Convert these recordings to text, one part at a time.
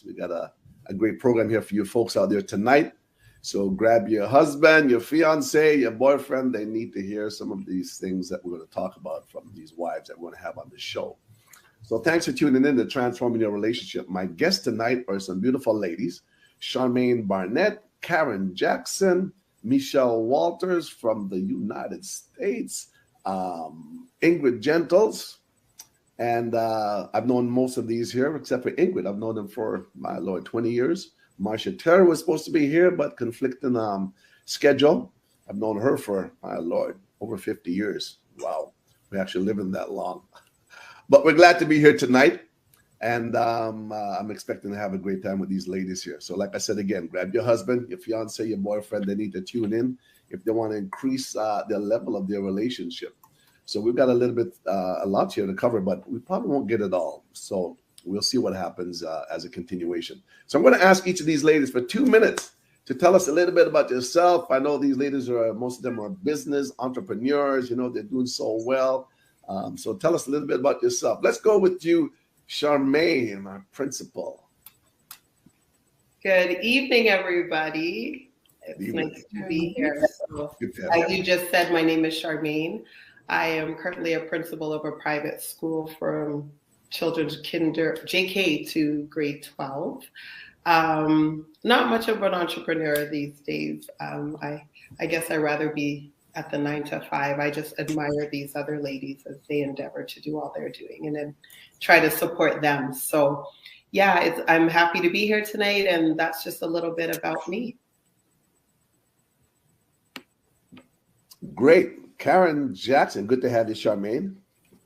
We got a great program here for you folks out there tonight. So grab your husband, your fiance, your boyfriend. They need to hear some of these things that we're going to talk about from these wives that we're going to have on the show. So thanks for tuning in to Transforming Your Relationship. My guests tonight are some beautiful ladies, Charmaine Barnett, Karen Jackson, Michelle Walters from the United States, Ingrid Gentles, and I've known most of these here, except for Ingrid. I've known them for, my Lord, 20 years. Marcia Terry was supposed to be here, but conflicting schedule. I've known her for, my Lord, over 50 years. Wow, we actually living that long. But we're glad to be here tonight, and I'm expecting to have a great time with these ladies here. So like I said again, grab your husband, your fiance, your boyfriend. They need to tune in if they want to increase their level of their relationship. So we've got a lot here to cover, but we probably won't get it all. So we'll see what happens as a continuation. So I'm going to ask each of these ladies for 2 minutes to tell us a little bit about yourself. I know these ladies most of them are business entrepreneurs. You know, they're doing so well. So tell us a little bit about yourself. Let's go with you, Charmaine, our principal. Good evening, everybody. It's nice to be here. So, as you just said, my name is Charmaine. I am currently a principal of a private school from children's JK to grade 12. Not much of an entrepreneur these days. I guess I'd rather be at the 9 to 5. I just admire these other ladies as they endeavor to do all they're doing and then try to support them. So yeah, I'm happy to be here tonight, and that's just a little bit about me. Great. Karen Jackson, good to have you, Charmaine.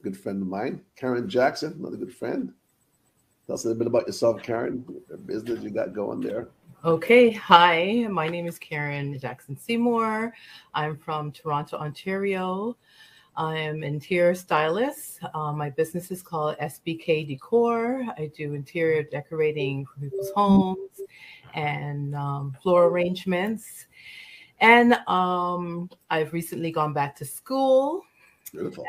Good friend of mine. Karen Jackson, another good friend. Tell us a little bit about yourself, Karen, the business you got going there. Okay. Hi, my name is Karen Jackson Seymour. I'm from Toronto, Ontario. I am interior stylist. My business is called SBK Decor. I do interior decorating for people's homes and floor arrangements. And I've recently gone back to school. Beautiful.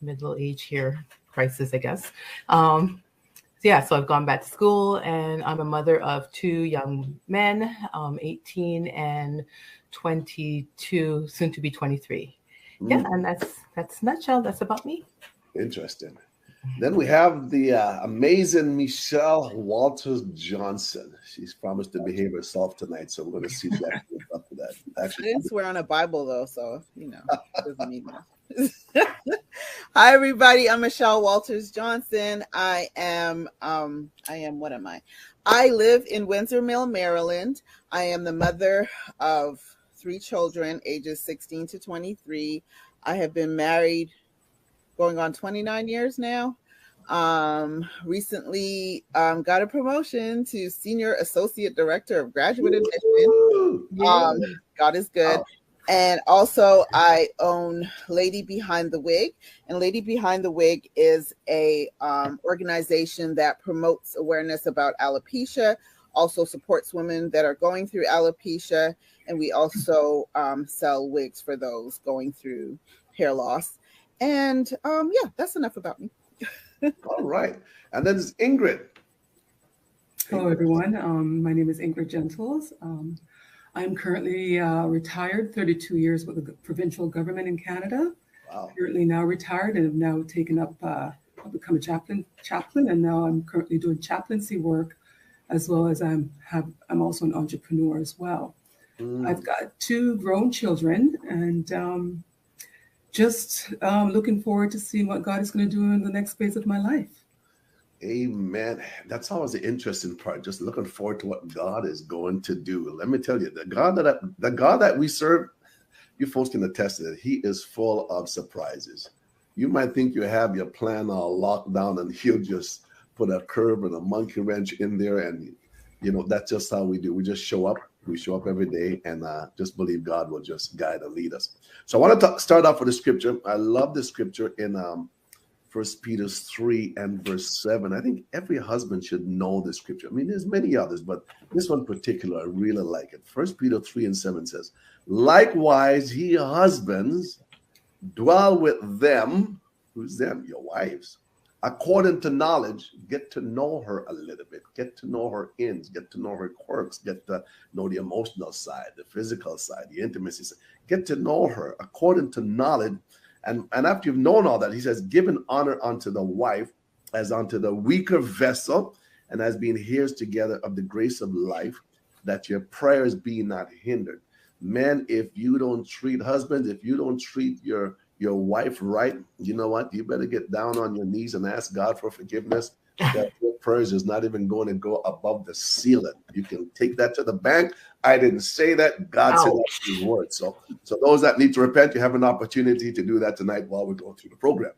Middle age here, crisis, I guess. So I've gone back to school, and I'm a mother of 2 young men, 18 and 22, soon to be 23. Yeah, and that's nutshell. That's about me. Interesting. Then we have the amazing Michelle Walters Johnson. She's promised to behave herself tonight, so we're going to see if she actually lives up to that. Actually, I didn't swear on a Bible though, so it doesn't mean that. Hi, everybody. I'm Michelle Walters Johnson. I am. What am I? I live in Windsor Mill, Maryland. I am the mother of 3 children, ages 16 to 23. I have been married going on 29 years now. Recently got a promotion to Senior Associate Director of Graduate Admission. God is good. And also I own Lady Behind the Wig. And Lady Behind the Wig is a organization that promotes awareness about alopecia, also supports women that are going through alopecia. And we also sell wigs for those going through hair loss. And that's enough about me. All right. And then there's Ingrid. Hello, everyone. My name is Ingrid Gentles. I'm currently retired, 32 years with the provincial government in Canada. Wow. Currently now retired and have now taken up, I've become a chaplain, and now I'm currently doing chaplaincy work, as well as I'm also an entrepreneur as well. I've got 2 grown children, and just looking forward to seeing what God is going to do in the next phase of my life. Amen. That's always the interesting part. Just looking forward to what God is going to do. Let me tell you, the God that we serve, you folks can attest to that. He is full of surprises. You might think you have your plan all locked down, and he'll just put a curve and a monkey wrench in there, and that's just how we do. We just show up. We show up every day and just believe God will just guide and lead us. So I want to start off with a scripture. I love the scripture in 1 Peter 3 and verse 7. I think every husband should know this scripture. I mean, there's many others, but this one in particular, I really like it. 1 Peter 3 and 7 says, likewise, ye husbands, dwell with them, who's them? Your wives, according to knowledge, get to know her a little bit, get to know her ins, get to know her quirks, get to know the emotional side, the physical side, the intimacy side. Get to know her according to knowledge. And after you've known all that, he says, giving honor unto the wife as unto the weaker vessel, and as being heirs together of the grace of life, that your prayers be not hindered. Men, if you don't treat husbands, if you don't treat your wife right, you know what? You better get down on your knees and ask God for forgiveness. That your prayers is not even going to go above the ceiling. You can take that to the bank. I didn't say that. God said that's his word. So those that need to repent, you have an opportunity to do that tonight while we go through the program.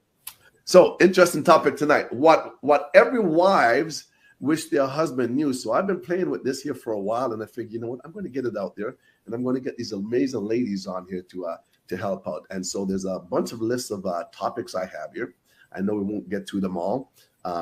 So interesting topic tonight. What every wives wish their husband knew. So I've been playing with this here for a while, and I figured, you know what? I'm going to get it out there, and I'm going to get these amazing ladies on here to help out. And so there's a bunch of lists of topics I have here. I know we won't get to them all.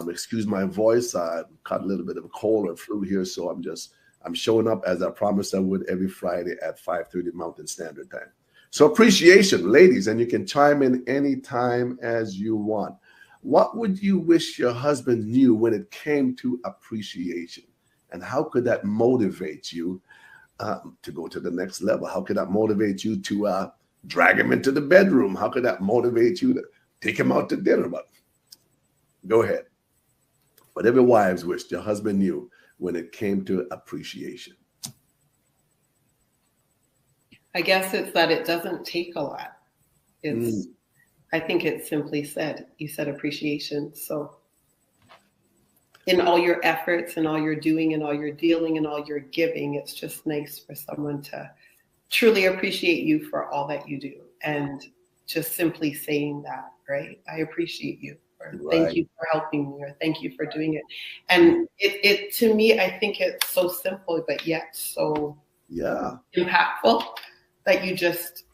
Excuse my voice. I caught a little bit of a cold or flu here, so I'm showing up as I promised I would every Friday at 5:30 Mountain Standard Time. So appreciation, ladies, and you can chime in anytime as you want. What would you wish your husband knew when it came to appreciation? And how could that motivate you to go to the next level? How could that motivate you to drag him into the bedroom? How could that motivate you to take him out to dinner? But go ahead. Whatever wives wished your husband knew when it came to appreciation. I guess it's that it doesn't take a lot. I think it's simply said. You said appreciation. So in all your efforts and all your doing and all your dealing and all your giving, it's just nice for someone to truly appreciate you for all that you do. And just simply saying that, right? I appreciate you. Or thank you for helping me, or thank you for doing it. And it to me, I think it's so simple, but yet so impactful that you just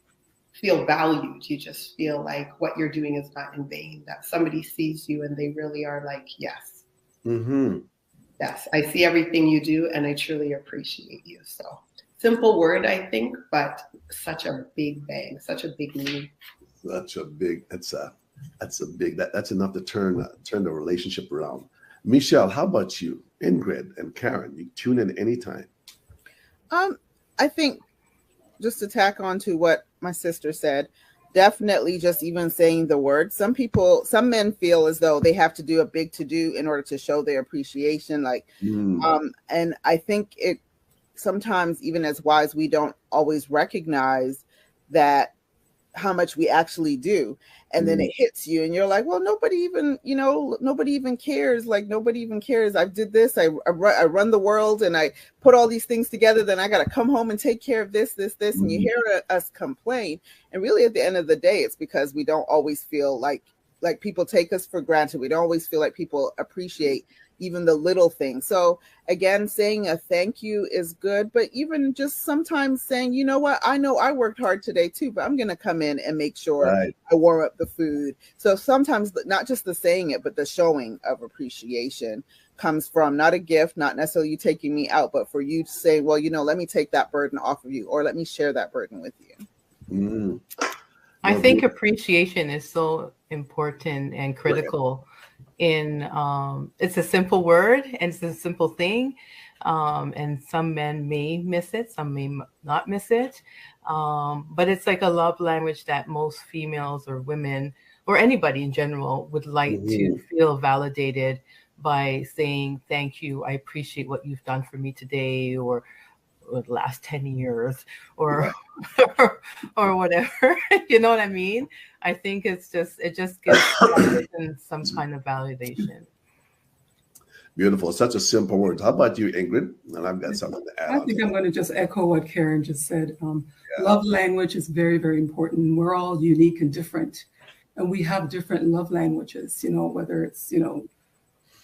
feel valued. You just feel like what you're doing is not in vain, that somebody sees you and they really are like, yes, yes, I see everything you do and I truly appreciate you. So simple word, I think, but such a big bang, such a big meaning. That's enough to turn the relationship around. Michelle, how about you? Ingrid and Karen, you tune in anytime. I think just to tack on to what my sister said, definitely just even saying the word. Some men feel as though they have to do a big to-do in order to show their appreciation. And I think it sometimes, even as wives, we don't always recognize that how much we actually do. And then it hits you and you're like, well, nobody even cares. Like nobody even cares. I did this. I run the world and I put all these things together. Then I got to come home and take care of this. And you hear us complain. And really at the end of the day, it's because we don't always feel like people take us for granted. We don't always feel like people appreciate even the little things. So again, saying a thank you is good, but even just sometimes saying, you know what, I know I worked hard today too, but I'm going to come in and make sure I warm up the food. So sometimes not just the saying it, but the showing of appreciation comes from not a gift, not necessarily you taking me out, but for you to say, well, let me take that burden off of you, or let me share that burden with you. I think appreciation is so important and critical. It's a simple word and it's a simple thing, and some men may miss it, some may not miss it, but it's like a love language that most females or women or anybody in general would like to feel validated by saying thank you, I appreciate what you've done for me today, or the last 10 years or whatever. You know what I mean? I think it just gives some kind of validation. Beautiful. Such a simple word. How about you, Ingrid? And I've got something to add. I think I'm going to just echo what Karen just said. Love language is very, very important. We're all unique and different, and we have different love languages, whether it's,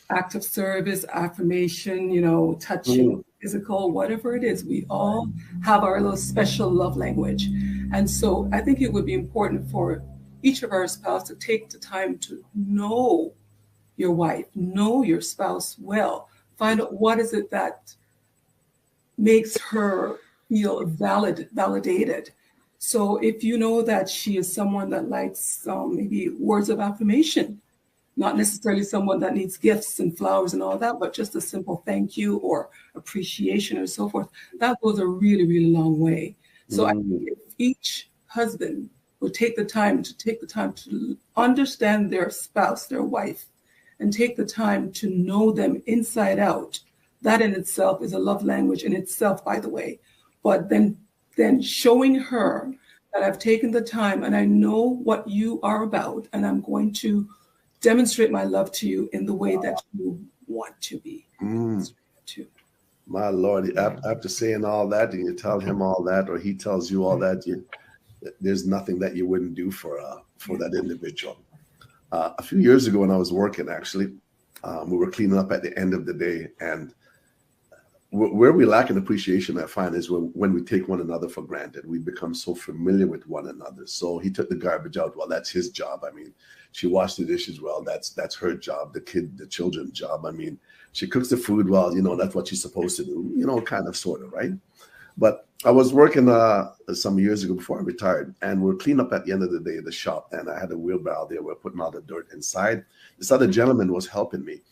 act of service, affirmation, touching, physical, whatever it is, we all have our little special love language. And so I think it would be important for each of our spouse to take the time to know your wife, know your spouse well, find out what is it that makes her feel validated. So if you know that she is someone that likes maybe words of affirmation, not necessarily someone that needs gifts and flowers and all that, but just a simple thank you or appreciation or so forth. That goes a really, really long way. So I think if each husband would take the time to understand their spouse, their wife, and take the time to know them inside out, that in itself is a love language in itself, by the way. But then showing her that I've taken the time and I know what you are about, and I'm going to demonstrate my love to you in the way that you want to be. My Lord, after saying all that, and you tell him all that, or he tells you all that, there's nothing that you wouldn't do for that individual. A few years ago when I was working, actually, we were cleaning up at the end of the day, and where we lack an appreciation, I find, is when we take one another for granted. We become so familiar with one another. So he took the garbage out. Well, that's his job. I mean, she washed the dishes. Well, that's her job. The children's job. I mean, she cooks the food. Well, that's what she's supposed to do. Kind of, sort of, right? But I was working some years ago before I retired, and we're cleaning up at the end of the day the shop, and I had a wheelbarrow there. We're putting all the dirt inside. This other gentleman was helping me,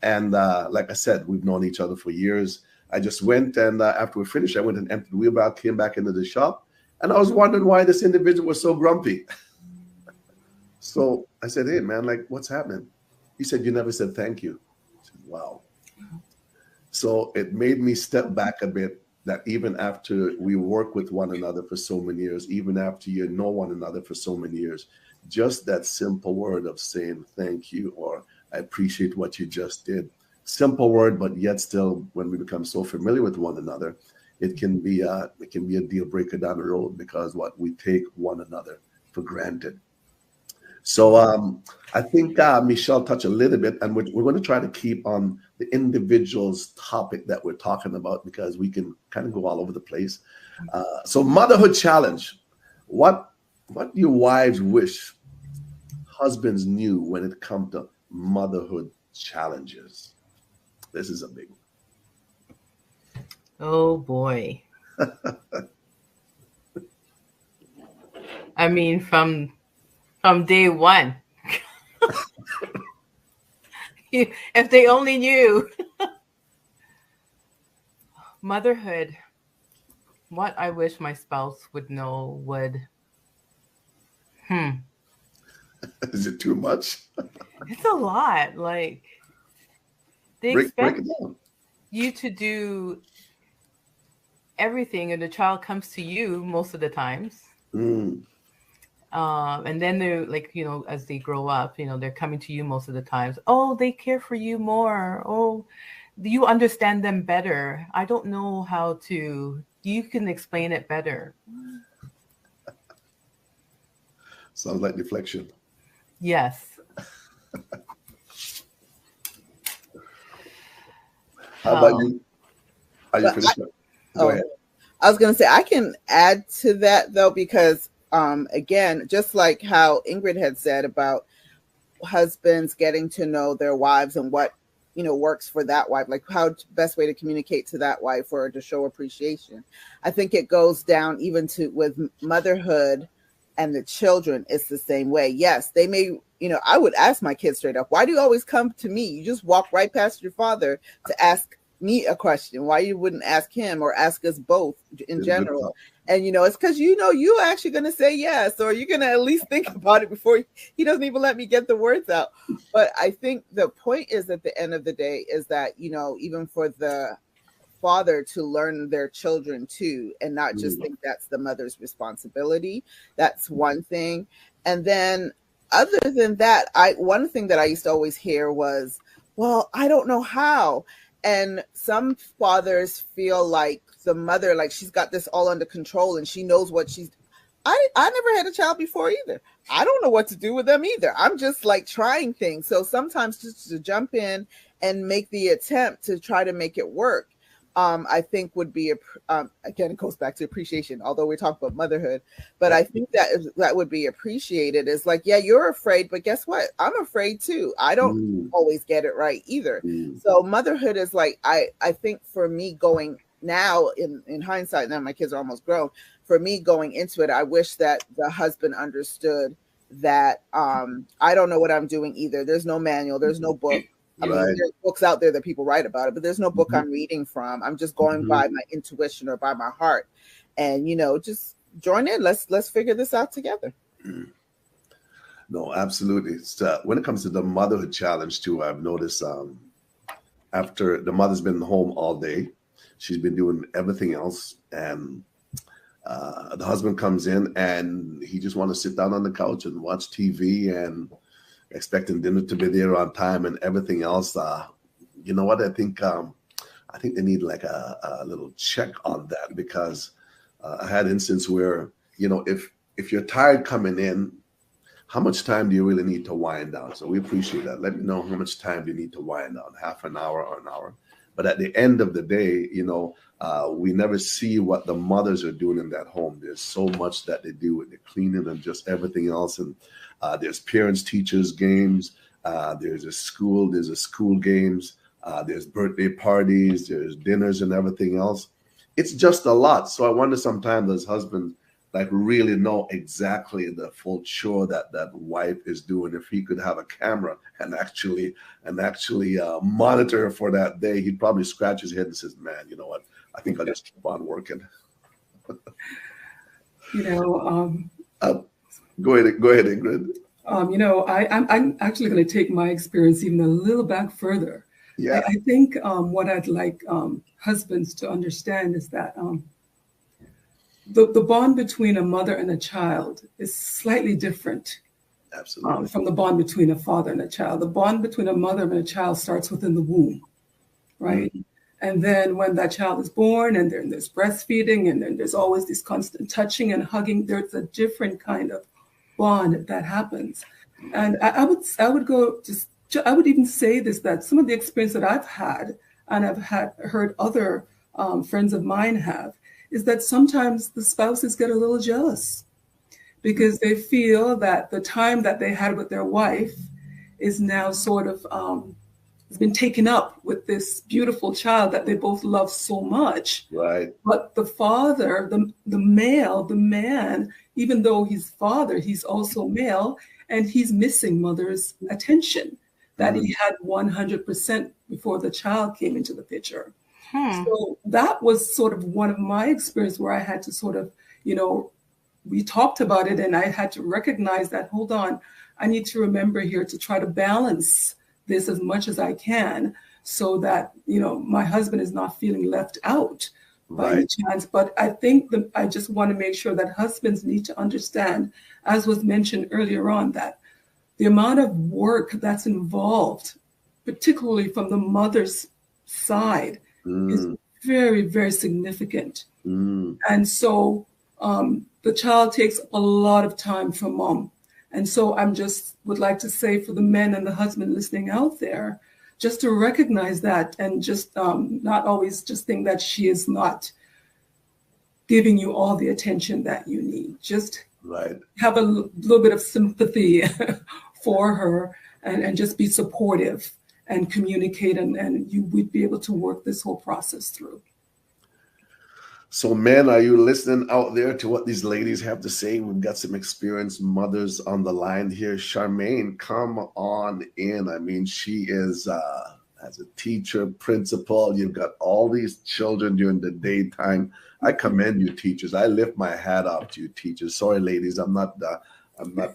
and like I said, we've known each other for years. I just went, and after we finished, I went and emptied the wheelbarrow, came back into the shop, and I was wondering why this individual was so grumpy. So I said, "Hey, man, like, what's happening?" He said, "You never said thank you." I said, "Wow." So it made me step back a bit, that even after we work with one another for so many years, even after you know one another for so many years, just that simple word of saying thank you, or I appreciate what you just did. Simple word, but yet still, when we become so familiar with one another, it can be a deal breaker down the road, because we take one another for granted. So I think Michelle touched a little bit, and we're going to try to keep on the individual's topic that we're talking about, because we can kind of go all over the place. So motherhood challenge. What do your wives wish husbands knew when it comes to motherhood challenges? This is a big one. Oh boy. I mean, from day one. If they only knew. Motherhood. What I wish my spouse would know would. Is it too much? It's a lot. Like, they expect you to do everything, and the child comes to you most of the times. And then they're like, as they grow up, they're coming to you most of the times. Oh, they care for you more. Oh, you understand them better. I don't know how to. You can explain it better. Sounds like deflection. Yes. How about you? Are you finished? Go ahead. I was going to say, I can add to that, though, because again, just like how Ingrid had said about husbands getting to know their wives and what works for that wife, like how best way to communicate to that wife or to show appreciation. I think it goes down even with motherhood and the children. It's the same way. Yes, they may, I would ask my kids straight up, why do you always come to me? You just walk right past your father to ask me a question. Why you wouldn't ask him or ask us both in general? And it's because you're actually going to say yes, or you're going to at least think about it before he doesn't even let me get the words out. But I think the point is, at the end of the day, is that even for the father to learn their children too, and not just think that's the mother's responsibility. That's one thing. And then other than that, one thing that I used to always hear was, well, I don't know how. And some fathers feel like the mother, like she's got this all under control and she knows what she's. I never had a child before either. I don't know what to do with them either. I'm just like trying things. So sometimes just to jump in and make the attempt to try to make it work, I think would be again, it goes back to appreciation, although we're talking about motherhood, but I think that would be appreciated. Is like, yeah, you're afraid, but guess what? I'm afraid too. I don't always get it right either. So motherhood is like, I think for me going now in hindsight, now my kids are almost grown, for me going into it, I wish that the husband understood that I don't know what I'm doing either. There's no manual, there's no book. I mean, there's books out there that people write about it, but there's no book I'm reading from. I'm just going by my intuition or by my heart. And, you know, just join in. Let's figure this out together. No, absolutely. When it comes to the motherhood challenge too, I've noticed after the mother's been home all day, she's been doing everything else, and the husband comes in and he just want to sit down on the couch and watch TV and expecting dinner to be there on time and everything else. You know what? I think they need like a little check on that, because I had an instance where, you know, if you're tired coming in, how much time do you really need to wind down? So we appreciate that. Let me know how much time do you need to wind down, half an hour or an hour. But at the end of the day, you know, we never see what the mothers are doing in that home. There's so much that they do with the cleaning and just everything else. And there's parents, teachers, games. There's a school games. There's birthday parties. There's dinners and everything else. It's just a lot. So I wonder sometimes as husbands, like, really know exactly the full chore that wife is doing. If he could have a camera and actually monitor for that day, he'd probably scratch his head and says, "Man, you know what? I think I'll just keep on working." You know, go ahead, Ingrid. You know, I'm actually going to take my experience even a little back further. Yeah, I think what I'd like husbands to understand is that the bond between a mother and a child is slightly different. Absolutely. From the bond between a father and a child. The bond between a mother and a child starts within the womb, right? Mm-hmm. And then when that child is born, and then there's breastfeeding, and then there's always this constant touching and hugging, there's a different kind of bond that happens. And I would even say this, that some of the experience that I've had, and I've heard other friends of mine have, is that sometimes the spouses get a little jealous because they feel that the time that they had with their wife is now sort of has been taken up with this beautiful child that they both love so much. Right. But the father, the man, even though he's father, he's also male, and he's missing mother's attention that he had 100% before the child came into the picture. So that was sort of one of my experience where I had to sort of, you know, we talked about it, and I had to recognize that, hold on, I need to remember here to try to balance this as much as I can so that, you know, my husband is not feeling left out by any chance. But I think that I just want to make sure that husbands need to understand, as was mentioned earlier on, that the amount of work that's involved, particularly from the mother's side, is very, very significant. And so the child takes a lot of time from mom. And so I'm just would like to say for the men and the husband listening out there, just to recognize that, and just not always just think that she is not giving you all the attention that you need. Just have a little bit of sympathy for her, and just be supportive and communicate, and you would be able to work this whole process through. So, men, are you listening out there to what these ladies have to say? We've got some experienced mothers on the line here. Charmaine, come on in. I mean, she is, as a teacher, principal, you've got all these children during the daytime. I commend you, teachers. I lift my hat off to you, teachers. Sorry, ladies, I'm not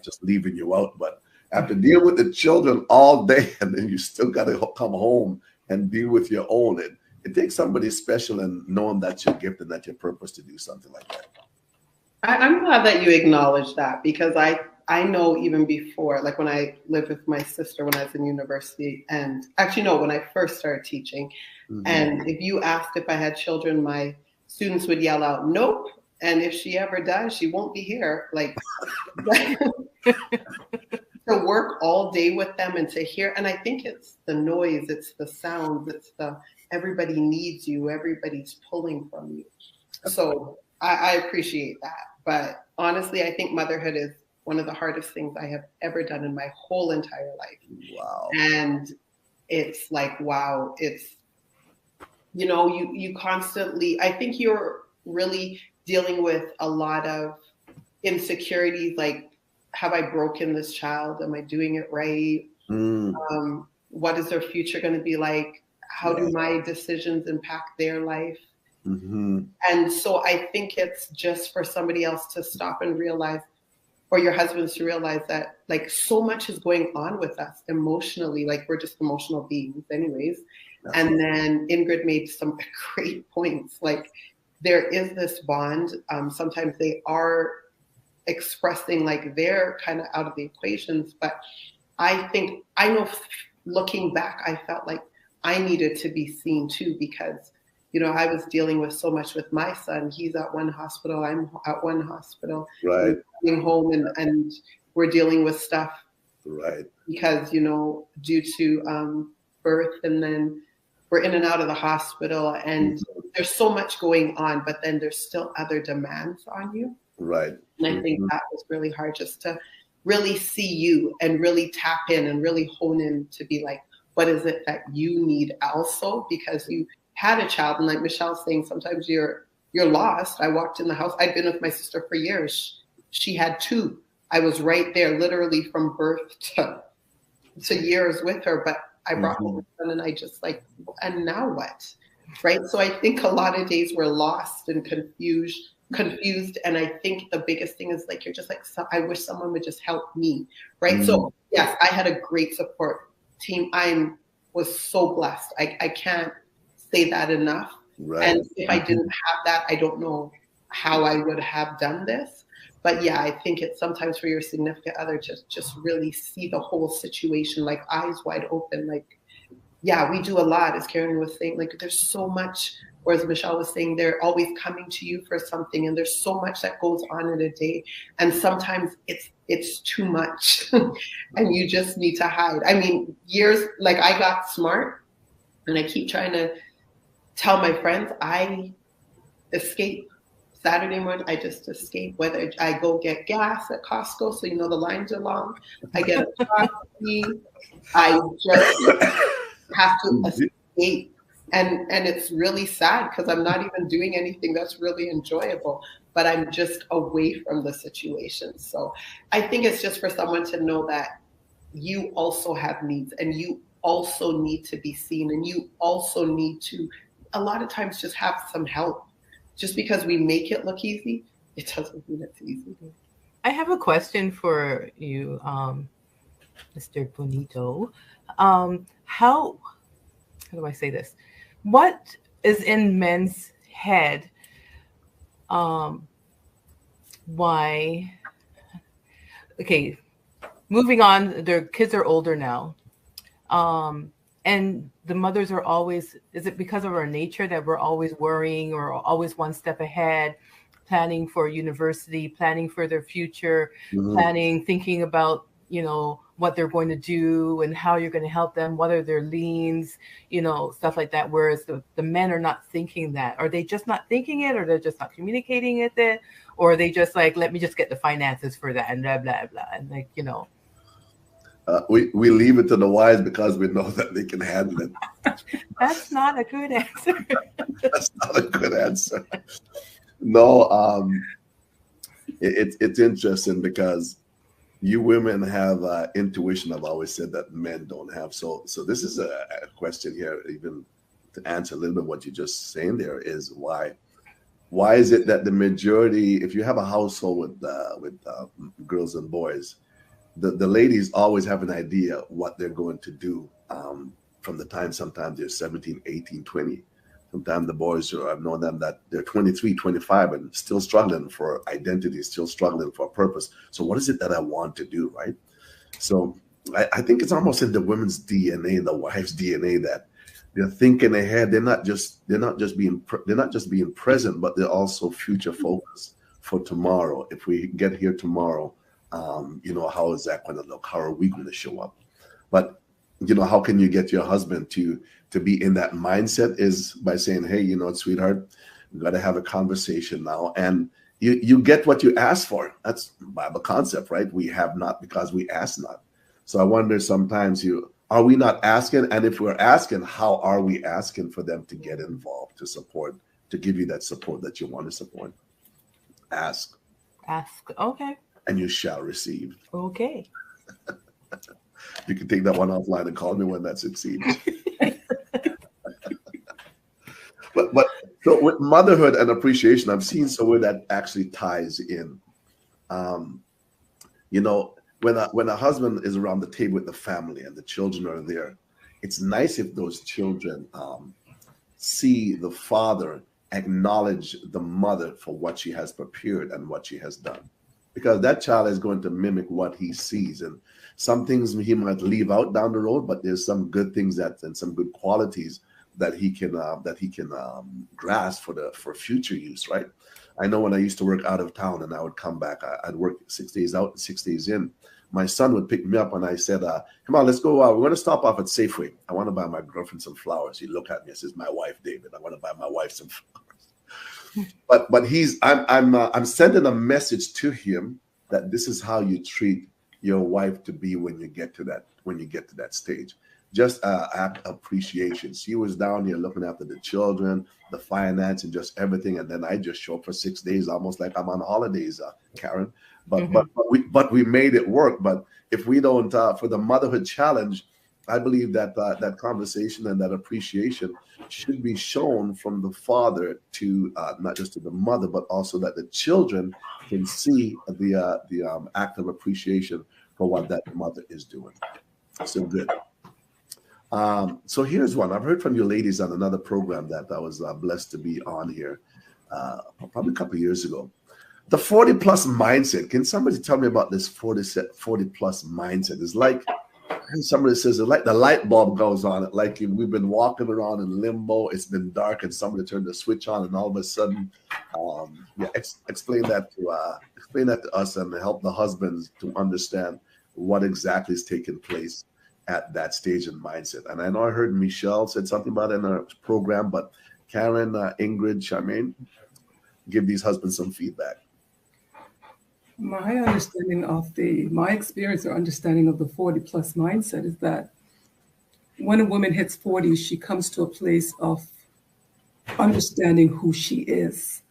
just leaving you out, but after dealing with the children all day, and then you still got to come home and deal with your own. It takes somebody special, and knowing that's your gift and that's your purpose to do something like that. I'm glad that you acknowledge that, because I know even before, like when I lived with my sister when I was in university, and actually no, when I first started teaching, and if you asked if I had children, my students would yell out, "Nope." And if she ever does, she won't be here. Like, to work all day with them and to hear, and I think it's the noise, it's the sounds, it's the everybody needs you, everybody's pulling from you. So I appreciate that. But honestly, I think motherhood is one of the hardest things I have ever done in my whole entire life. Wow. And it's like, wow, it's, you know, you constantly, I think you're really dealing with a lot of insecurities, like have I broken this child? Am I doing it right? What is their future going to be like? How do my decisions impact their life? And so I think it's just for somebody else to stop and realize, or your husbands to realize that like so much is going on with us emotionally, like we're just emotional beings anyways. And then Ingrid made some great points. Like there is this bond. Sometimes they are expressing like they're kind of out of the equations, but I think, I know looking back, I felt like I needed to be seen too, because, you know, I was dealing with so much with my son. He's at one hospital, I'm at one hospital, right, coming home, and we're dealing with stuff, right, because, you know, due to birth, and then we're in and out of the hospital, and there's so much going on, but then there's still other demands on you. Right. And I think that was really hard, just to really see you and really tap in and really hone in to be like, what is it that you need also? Because you had a child, and like Michelle's saying, sometimes you're lost. I walked in the house. I'd been with my sister for years. She had 2. I was right there, literally from birth to years with her. But I brought home my son, and I just like, and now what? Right. So I think a lot of days we're lost and confused. And I think the biggest thing is like, you're just like, so I wish someone would just help me. Right. So yes, I had a great support team. I was so blessed. I can't say that enough. Right. And if I didn't have that, I don't know how I would have done this. But yeah, I think it's sometimes for your significant other to just really see the whole situation, like eyes wide open. Like, yeah, we do a lot, as Karen was saying, like there's so much, or as Michelle was saying, they're always coming to you for something, and there's so much that goes on in a day. And sometimes it's too much and you just need to hide. I mean, years, like I got smart, and I keep trying to tell my friends, I escape. Saturday morning, I just escape. Whether I go get gas at Costco, so you know the lines are long, I get a coffee, I just have to escape. And it's really sad, because I'm not even doing anything that's really enjoyable, but I'm just away from the situation. So I think it's just for someone to know that you also have needs, and you also need to be seen, and you also need to, a lot of times, just have some help. Just because we make it look easy, it doesn't mean it's easy. I have a question for you, Mr. Bonitto. How do I say this? What is in men's head? Why? Okay, moving on. Their kids are older now. And the mothers are always, is it because of our nature that we're always worrying, or always one step ahead, planning for university, planning for their future, planning, thinking about, you know, what they're going to do and how you're going to help them, what are their liens, you know, stuff like that. Whereas the men are not thinking that. Are they just not thinking it, or they're just not communicating it? Or are they just like, let me just get the finances for that and blah, blah, blah. And like, you know. We leave it to the wives because we know that they can handle it. That's not a good answer. That's not a good answer. No, it's interesting, because you women have intuition. I've always said that men don't have. So this is a question here, even to answer a little bit what you're just saying there, is why is it that the majority, if you have a household with girls and boys, the ladies always have an idea what they're going to do from the time sometimes they're 17, 18, 20. Sometimes the boys, I've known them that they're 23, 25 and still struggling for identity, still struggling for a purpose. So what is it that I want to do, right? So I think it's almost in the women's DNA, the wife's DNA, that they're thinking ahead. They're not just being present, but they're also future focused for tomorrow. If we get here tomorrow, you know, how is that going to look? How are we going to show up? But, you know, how can you get your husband to be in that mindset is by saying, hey, you know, sweetheart, we got to have a conversation now. And you get what you ask for. That's Bible concept, right? We have not because we ask not. So I wonder sometimes, are we not asking? And if we're asking, how are we asking for them to get involved, to support, to give you that support that you want to support? Ask. Okay. and you shall receive. Okay. You can take that one offline and call me when that succeeds. but so with motherhood and appreciation, I've seen somewhere that actually ties in. You know, when a husband is around the table with the family and the children are there, it's nice if those children see the father acknowledge the mother for what she has prepared and what she has done, because that child is going to mimic what he sees, and some things he might leave out down the road, but there's some good things and some good qualities that he can grasp for future use, right? I know when I used to work out of town and I would come back, I'd work 6 days out and 6 days in. My son would pick me up and I said, come on, let's go. We're going to stop off at Safeway. I want to buy my girlfriend some flowers. He looked at me and says, my wife, David, I want to buy my wife some flowers. But I'm sending a message to him that this is how you treat your wife to be when you get to that stage. Just act appreciation. She was down here looking after the children, the finance, and just everything. And then I just show up for 6 days, almost like I'm on holidays, Karen. But we made it work. But if we don't, for the motherhood challenge, I believe that that conversation and that appreciation should be shown from the father to not just to the mother, but also that the children can see the act of appreciation for what that mother is doing. So good. So here's one. I've heard from you ladies on another program that I was blessed to be on here probably a couple of years ago. The 40 plus mindset. Can somebody tell me about this 40 plus mindset? It's like somebody says it's like the light bulb goes on. It like we've been walking around in limbo. It's been dark, and somebody turned the switch on, and all of a sudden, explain that to us and help the husbands to understand what exactly is taking place at that stage in mindset. And I know I heard Michelle said something about it in our program, but Karen, Ingrid, Charmaine, give these husbands some feedback. My experience or understanding of the 40 plus mindset is that when a woman hits 40, she comes to a place of understanding who she is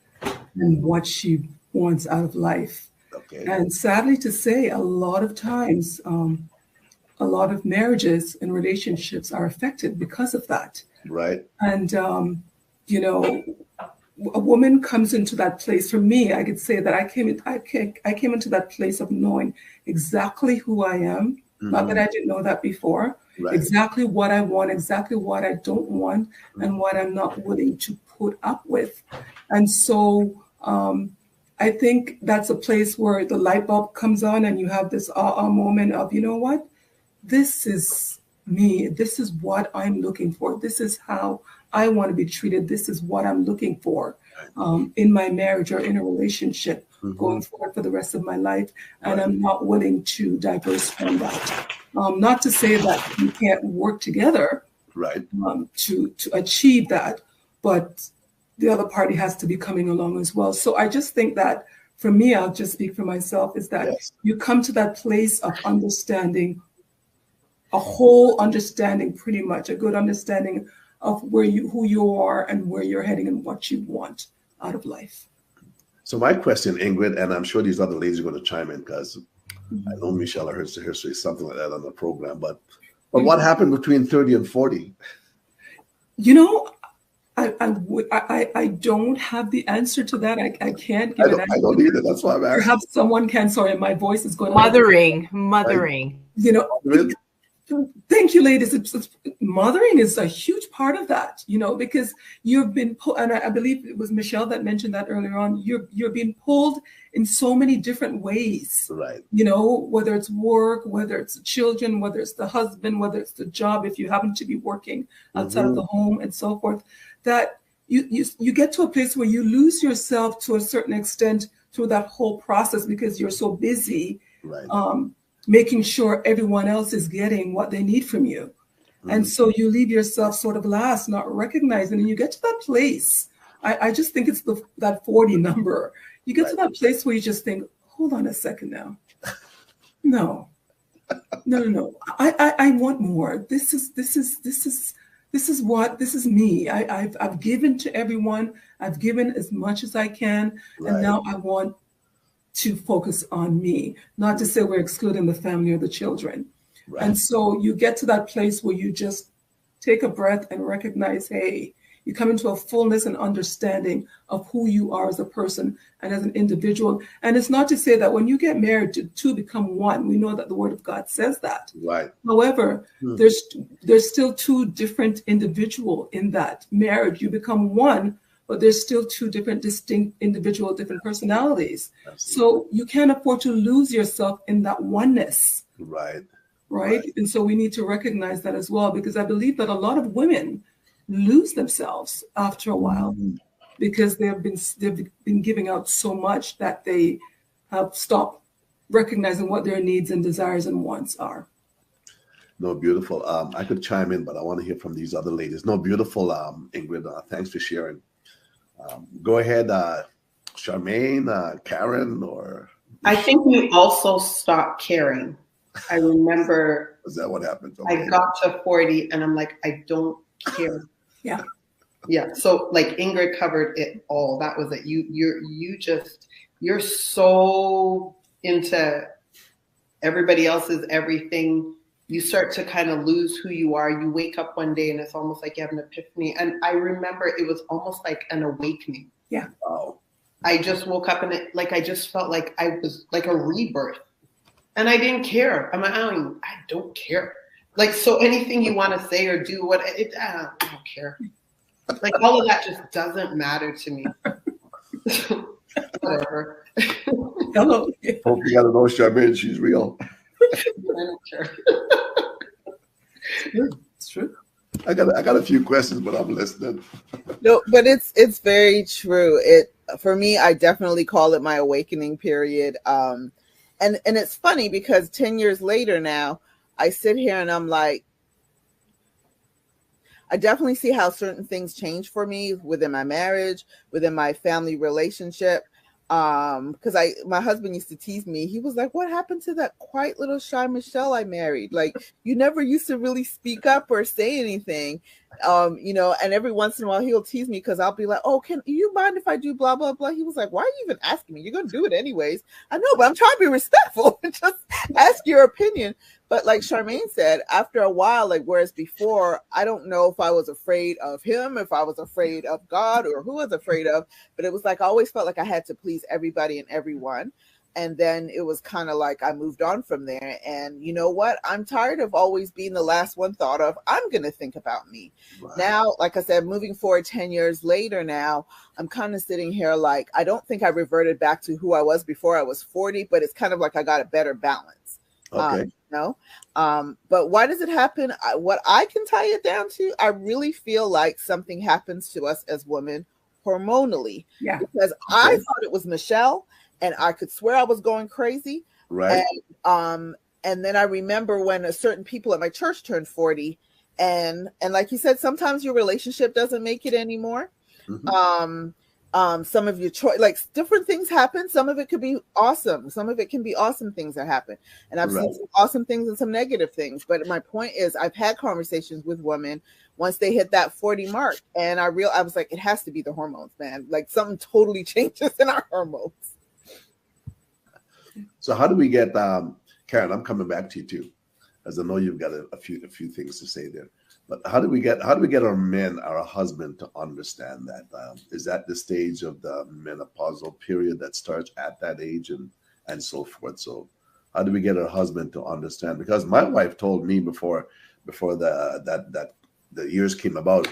and what she wants out of life. Okay. And sadly to say, a lot of times, a lot of marriages and relationships are affected because of that. Right. And, a woman comes into that place. For me, I could say that I came into that place of knowing exactly who I am. Mm-hmm. Not that I didn't know that before. Right. Exactly what I want, exactly what I don't want, and what I'm not willing to put up with. And so I think that's a place where the light bulb comes on and you have this moment of, you know what? This is me. This is what I'm looking for. This is how I want to be treated. This is what I'm looking for in my marriage or in a relationship going forward for the rest of my life. And I'm not willing to diverse from that. Not to say that we can't work together to achieve that, but the other party has to be coming along as well. So I just think that for me, I'll just speak for myself, is that you come to that place of understanding, a whole understanding, pretty much a good understanding of who you are and where you're heading and what you want out of life. So my question, Ingrid, and I'm sure these other ladies are going to chime in because I know Michelle heard say something like that on the program, but what happened between 30 and 40? I don't have the answer to that. I can't give it. I don't either. That's why I'm asking. Perhaps someone can. Sorry, my voice is going. Mothering. Thank you, ladies. Mothering is a huge part of that, because you've been and I believe it was Michelle that mentioned that earlier on. You're being pulled in so many different ways, right? Whether it's work, whether it's the children, whether it's the husband, whether it's the job, if you happen to be working outside of the home and so forth, that you get to a place where you lose yourself to a certain extent through that whole process because you're so busy. Right. Making sure everyone else is getting what they need from you. And so you leave yourself sort of last, not recognizing, and you get to that place. I just think it's that 40 number. You get to that place where you just think, hold on a second now. No. I want more. This is me. I've given to everyone. I've given as much as I can. Right. And now I want to focus on me, not to say we're excluding the family or the children. Right. And so you get to that place where you just take a breath and recognize, hey, you come into a fullness and understanding of who you are as a person and as an individual. And it's not to say that when you get married, two become one. We know that the Word of God says that. Right. However, there's still two different individuals in that marriage. You become one, but there's still two different distinct individual, different personalities. Absolutely. So you can't afford to lose yourself in that oneness. Right. And so we need to recognize that as well, because I believe that a lot of women lose themselves after a while because they've been giving out so much that they have stopped recognizing what their needs and desires and wants are. No, beautiful. I could chime in, but I want to hear from these other ladies. No, beautiful, Ingrid. Thanks for sharing. Go ahead, Charmaine, Karen, or... I think we also stopped caring. I remember... Is that what happened? Okay. I got to 40 and I'm like, I don't care. Yeah. Yeah. So like Ingrid covered it all. That was it. You're so into everybody else's everything. You start to kind of lose who you are. You wake up one day and it's almost like you have an epiphany. And I remember it was almost like an awakening. Yeah. Oh. I just woke up and I just felt like I was like a rebirth. And I didn't care. I don't care. Like, so anything you want to say or do, I don't care. Like, all of that just doesn't matter to me. Whatever. Hello. Hope you got to know Charmaine. She's real. I don't care. It's true. I got a few questions, but I'm listening. No, but it's very true. For me, I definitely call it my awakening period. And it's funny because 10 years later now, I sit here and I'm like, I definitely see how certain things change for me within my marriage, within my family relationship. Because my husband used to tease me. He was like, what happened to that quiet little shy Michelle I married? Like, you never used to really speak up or say anything. And every once in a while he'll tease me because I'll be like, oh, can you mind if I do blah, blah, blah? He was like, why are you even asking me? You're going to do it anyways. I know, but I'm trying to be respectful and just ask your opinion. But like Charmaine said, after a while, like whereas before, I don't know if I was afraid of him, if I was afraid of God or who I was afraid of, but it was like I always felt like I had to please everybody and everyone. And then it was kind of like I moved on from there. And you know what? I'm tired of always being the last one thought of. I'm going to think about me. Wow. Now, like I said, moving forward 10 years later now, I'm kind of sitting here like, I don't think I reverted back to who I was before I was 40, but it's kind of like I got a better balance. Okay. But why does it happen? What I can tie it down to, I really feel like something happens to us as women hormonally. Yeah. Because I thought it was Michelle. And I could swear I was going crazy. Right. And then I remember when certain people at my church turned 40. And like you said, sometimes your relationship doesn't make it anymore. Mm-hmm. Some of your choice, like different things happen. Some of it could be awesome. Some of it can be awesome things that happen. And I've seen some awesome things and some negative things. But my point is, I've had conversations with women once they hit that 40 mark. And I was like, it has to be the hormones, man. Like something totally changes in our hormones. So how do we get Karen? I'm coming back to you too, as I know you've got a few things to say there. But how do we get our men, our husband, to understand that? Is that the stage of the menopausal period that starts at that age and so forth? So how do we get our husband to understand? Because my wife told me before the years came about,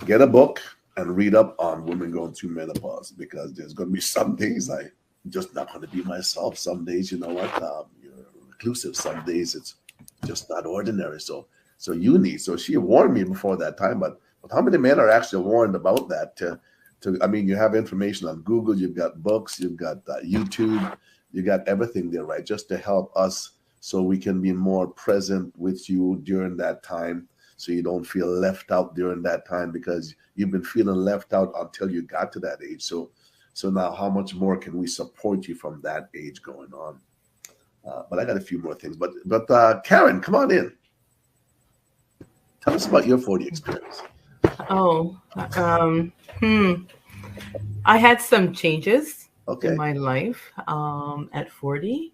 get a book and read up on women going through menopause, because there's going to be some days I'm just not going to be myself. Some days, you know what, you're reclusive. Some days it's just not ordinary. So she warned me before that time, but how many men are actually warned about that? I mean, you have information on Google, you've got books, you've got YouTube, you got everything there, right? Just to help us so we can be more present with you during that time, so you don't feel left out during that time, because you've been feeling left out until you got to that age. So now how much more can we support you from that age going on? But I got a few more things. But Karen, come on in. Tell us about your 40 experience. I had some changes Okay. in my life. At 40,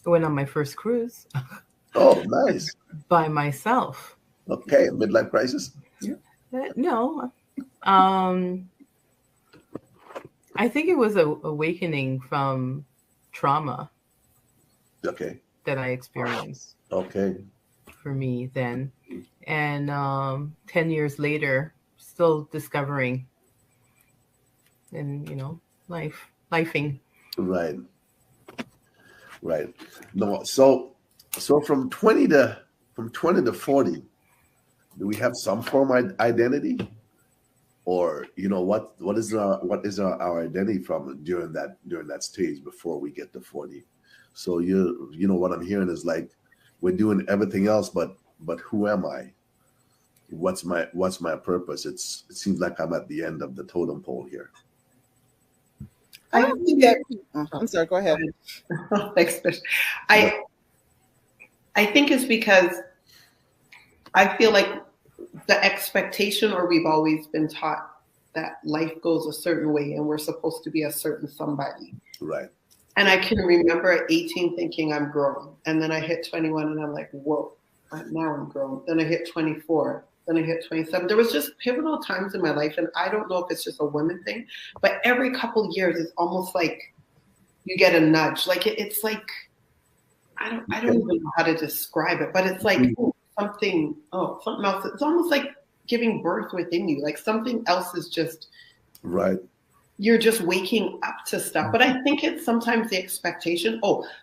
I went on my first cruise Oh, nice. by myself. Okay, midlife crisis. No, um, I think it was a awakening from trauma Okay. that I experienced Okay. for me then. And 10 years later, still discovering and, lifing. Right. Right. No. So from 20 to 40, do we have some form of identity, or what is our identity from during that stage before we get to 40? So what I'm hearing is like we're doing everything else, but who am I? What's my purpose? It seems like I'm at the end of the totem pole here. I think that. I'm sorry. Go ahead. Thanks, Fish. I think it's because I feel like the expectation, or we've always been taught that life goes a certain way and we're supposed to be a certain somebody. Right. And I can remember at 18 thinking I'm grown. And then I hit 21 and I'm like, whoa, now I'm grown. Then I hit 24. Then I hit 27. There was just pivotal times in my life. And I don't know if it's just a woman thing, but every couple of years, it's almost like you get a nudge. Like it's like, I don't even know how to describe it, but it's like something else. It's almost like giving birth within you. Like something else is just right. You're just waking up to stuff. But I think it's sometimes the expectation,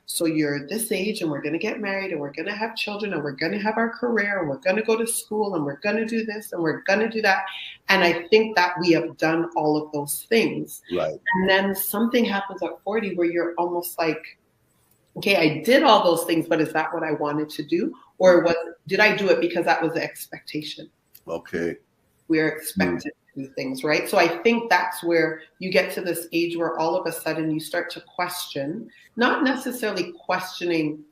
so you're this age and we're going to get married and we're going to have children and we're going to have our career and we're going to go to school and we're going to do this and we're going to do that. And I think that we have done all of those things. Right. And then something happens at 40 where you're almost like, okay, I did all those things, but is that what I wanted to do? Or did I do it because that was the expectation? Okay. We're expected to do things, right? So I think that's where you get to this age where all of a sudden you start to question, not necessarily questioning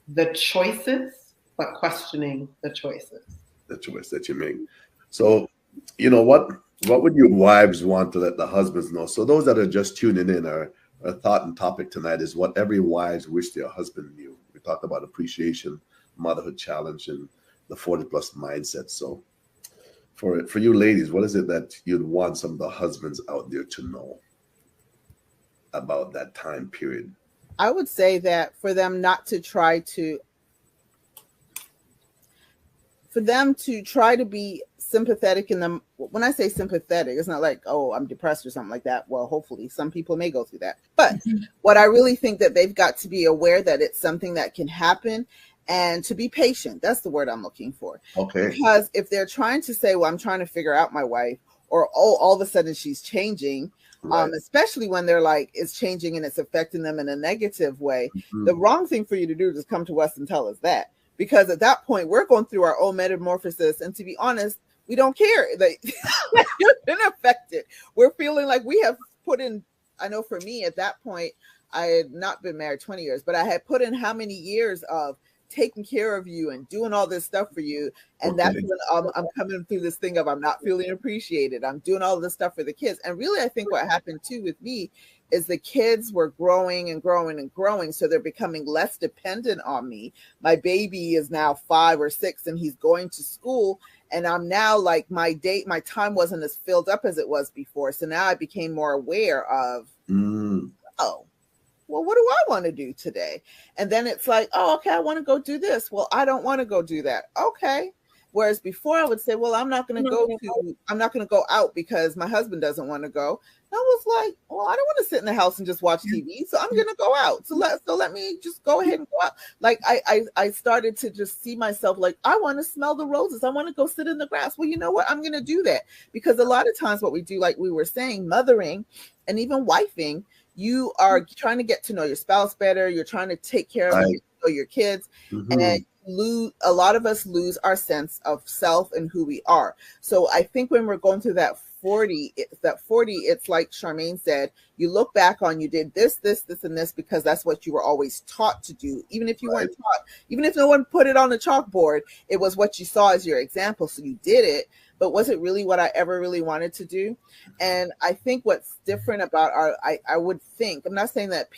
the choices, but questioning the choices. The choice that you make. So, what would your wives want to let the husbands know? So those that are just tuning in, our thought and topic tonight is what every wives wish their husband knew. We talked about appreciation, motherhood challenge, and the 40+ mindset. So for you ladies, what is it that you'd want some of the husbands out there to know about that time period? I would say that for them to try to be sympathetic in them. When I say sympathetic, it's not like, oh, I'm depressed or something like that. Well, hopefully some people may go through that. But what I really think that they've got to be aware that it's something that can happen and to be patient. That's the word I'm looking for. Okay. Because if they're trying to say, well, I'm trying to figure out my wife, or, all of a sudden she's changing, right. Especially when they're like, it's changing and it's affecting them in a negative way. Mm-hmm. The wrong thing for you to do is come to us and tell us that. Because at that point, we're going through our own metamorphosis. And to be honest, we don't care that you've been affected. We're feeling like we have put in, I know for me at that point, I had not been married 20 years, but I had put in how many years of taking care of you and doing all this stuff for you. And that's when I'm coming through this thing of I'm not feeling appreciated. I'm doing all this stuff for the kids. And really, I think what happened too with me is the kids were growing and growing and growing. So they're becoming less dependent on me. My baby is now 5 or 6 and he's going to school. And I'm now like my time wasn't as filled up as it was before. So now I became more aware of, well, what do I want to do today? And then it's like, oh, okay, I want to go do this. Well, I don't want to go do that. Okay. Whereas before I would say, well, I'm not going to go out because my husband doesn't want to go. I was like, well, I don't want to sit in the house and just watch TV. So I'm going to go out. So let me just go ahead and go out. Like I started to just see myself like, I want to smell the roses. I want to go sit in the grass. Well, you know what? I'm going to do that because a lot of times what we do, like we were saying, mothering and even wifing, you are trying to get to know your spouse better. You're trying to take care of your kids. Mm-hmm. And a lot of us lose our sense of self and who we are. So I think when we're going through that 40, it's like Charmaine said, you look back on, you did this, and this, because that's what you were always taught to do. Even if you weren't taught, even if no one put it on the chalkboard, it was what you saw as your example. So you did it. but was it really what I ever really wanted to do? And I think what's different about I would think, I'm not saying that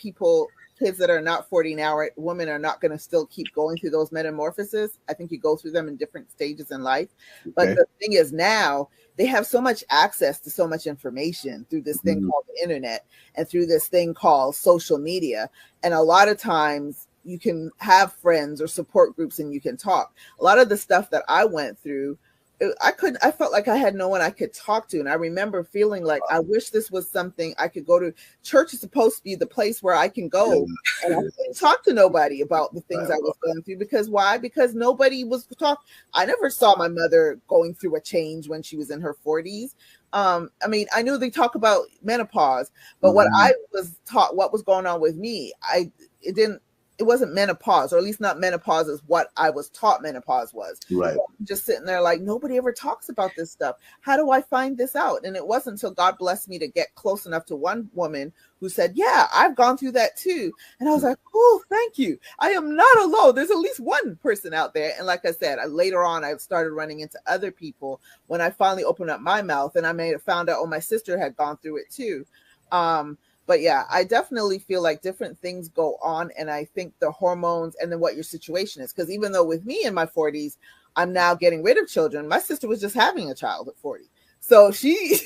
kids that are not 40 now, women are not going to still keep going through those metamorphoses. I think you go through them in different stages in life. But the thing is, now they have so much access to so much information through this thing called the internet and through this thing called social media. And a lot of times you can have friends or support groups and you can talk. A lot of the stuff that I went through, I felt like I had no one I could talk to. And I remember feeling like, I wish this was something I could go to. Church is supposed to be the place where I can go and I couldn't talk to nobody about the things I was going through. Because why? Because nobody was talking. I never saw my mother going through a change when she was in her 40s. I mean, I knew they talk about menopause, but what I was taught, what was going on with me, it wasn't menopause, or at least not menopause is what I was taught menopause was. Right. So I'm just sitting there like, nobody ever talks about this stuff. How do I find this out? And it wasn't until God blessed me to get close enough to one woman who said, yeah, I've gone through that too. And I was like, oh, thank you. I am not alone. There's at least one person out there. And like I said, later on, I started running into other people when I finally opened up my mouth, and I may have found out, oh, my sister had gone through it too. But yeah, I definitely feel like different things go on. And I think the hormones and then what your situation is, because even though with me in my 40s, I'm now getting rid of children. My sister was just having a child at 40. So she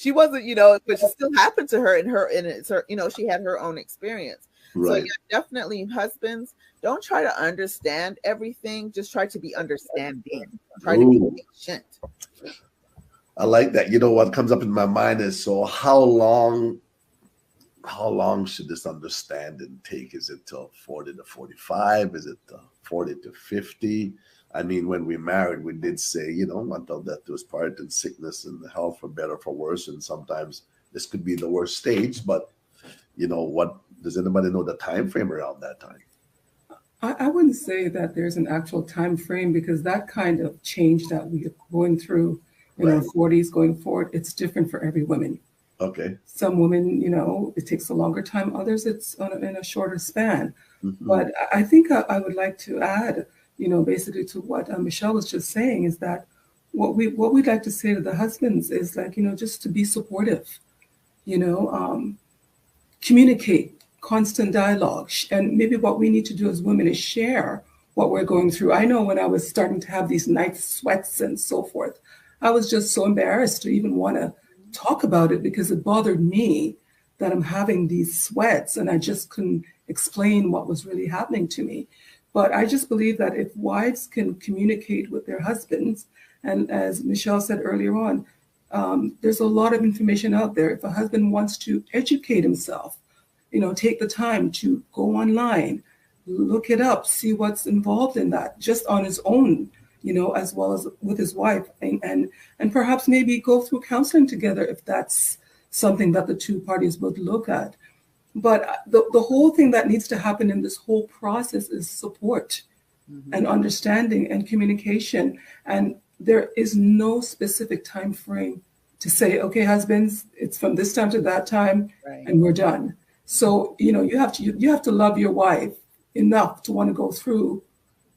wasn't, but it still happened to her and it's her, she had her own experience. Right. So yeah, definitely husbands, don't try to understand everything. Just try to be understanding. Try to be patient. I like that. What comes up in my mind is, so how long should this understanding take? Is it till 40 to 45? Is it 40 to 50? I mean, when we married, we did say, until death do us part, and sickness and health, for better, for worse. And sometimes this could be the worst stage, but what does anybody know the time frame around that time? I wouldn't say that there's an actual time frame, because that kind of change that we are going through in our 40s going forward, it's different for every woman. Okay. Some women, it takes a longer time. Others, it's in a shorter span. But I think I would like to add, basically to what Michelle was just saying, is that what we'd like to say to the husbands is like, just to be supportive, communicate, constant dialogue. And maybe what we need to do as women is share what we're going through. I know when I was starting to have these night sweats and so forth, I was just so embarrassed to even want to talk about it, because it bothered me that I'm having these sweats and I just couldn't explain what was really happening to me. But I just believe that if wives can communicate with their husbands, and as Michelle said earlier on, there's a lot of information out there. If a husband wants to educate himself, take the time to go online, look it up, see what's involved in that, just on his own, as well as with his wife, and perhaps maybe go through counseling together if that's something that the two parties would look at. But the whole thing that needs to happen in this whole process is support and understanding and communication. And there is no specific time frame to say, okay, husbands, it's from this time to that time, and we're done. So, you have to love your wife enough to want to go through